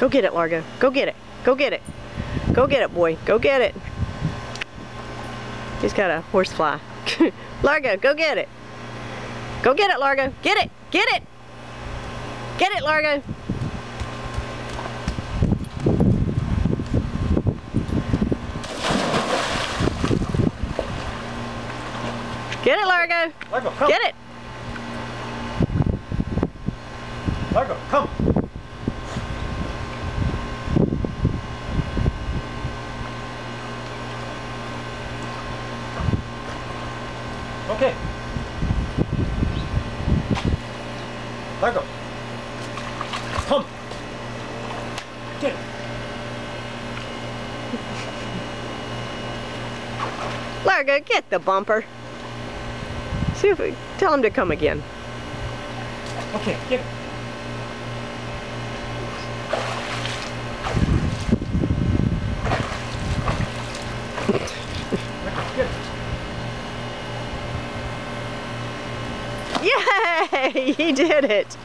Go get it, Largo. Go get it. Go get it. Go get it, boy. Go get it. He's got a horsefly. Largo, go get it. Go get it, Largo. Get it. Get it. Get it, Largo. Get it, Largo. Largo, come. Get it. Largo, come. Okay. Largo. Come. Get it. Largo, get the bumper. See if we tell him to come again. Okay, get it. Largo, get it. Yay! He did it.